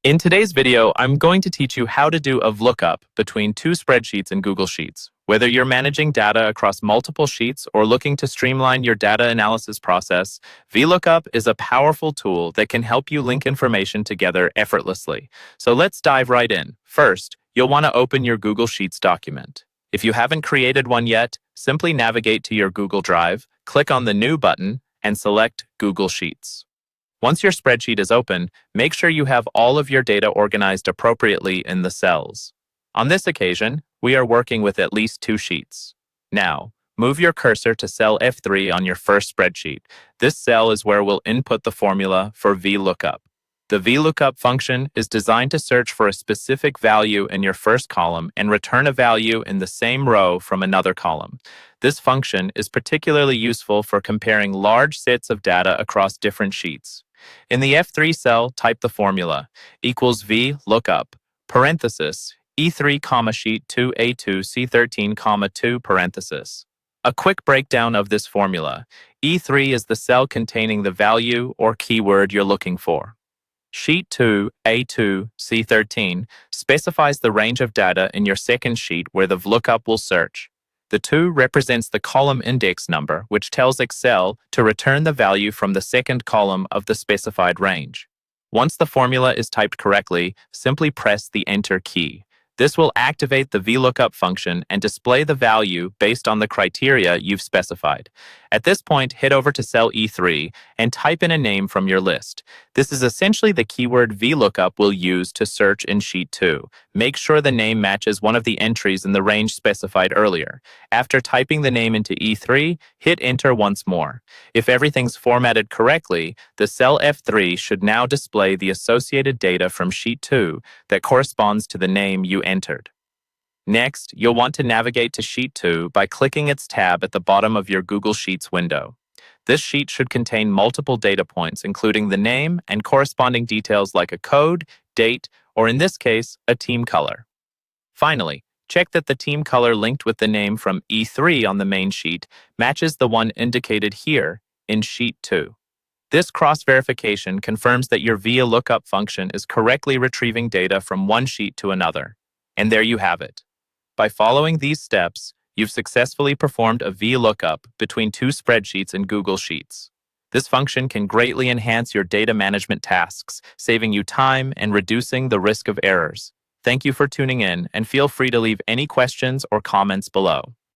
In today's video, I'm going to teach you how to do a Vlookup between two spreadsheets in Google Sheets. Whether you're managing data across multiple sheets or looking to streamline your data analysis process, Vlookup is a powerful tool that can help you link information together effortlessly. So let's dive right in. First, you'll want to open your Google Sheets document. If you haven't created one yet, simply navigate to your Google Drive, click on the New button, and select Google Sheets. Once your spreadsheet is open, make sure you have all of your data organized appropriately in the cells. On this occasion, we are working with at least two sheets. Now, move your cursor to cell F3 on your first spreadsheet. This cell is where we'll input the formula for Vlookup. The Vlookup function is designed to search for a specific value in your first column and return a value in the same row from another column. This function is particularly useful for comparing large sets of data across different sheets. In the F3 cell, type the formula equals Vlookup, parenthesis, E3, sheet 2 A2 C13, 2 parenthesis. A quick breakdown of this formula. E3 is the cell containing the value or keyword you're looking for. Sheet 2 A2 C13 specifies the range of data in your second sheet where the Vlookup will search. The 2 represents the column index number, which tells Excel to return the value from the second column of the specified range. Once the formula is typed correctly, simply press the Enter key. This will activate the Vlookup function and display the value based on the criteria you've specified. At this point, head over to cell E3 and type in a name from your list. This is essentially the keyword Vlookup will use to search in Sheet 2. Make sure the name matches one of the entries in the range specified earlier. After typing the name into E3, hit Enter once more. If everything's formatted correctly, the cell F3 should now display the associated data from Sheet 2 that corresponds to the name you entered. Next, you'll want to navigate to Sheet 2 by clicking its tab at the bottom of your Google Sheets window. This sheet should contain multiple data points, including the name and corresponding details like a code, date, or in this case, a team color. Finally, check that the team color linked with the name from E3 on the main sheet matches the one indicated here in Sheet 2. This cross-verification confirms that your Vlookup function is correctly retrieving data from one sheet to another. And there you have it. By following these steps, you've successfully performed a Vlookup between two spreadsheets in Google Sheets. This function can greatly enhance your data management tasks, saving you time and reducing the risk of errors. Thank you for tuning in, and feel free to leave any questions or comments below.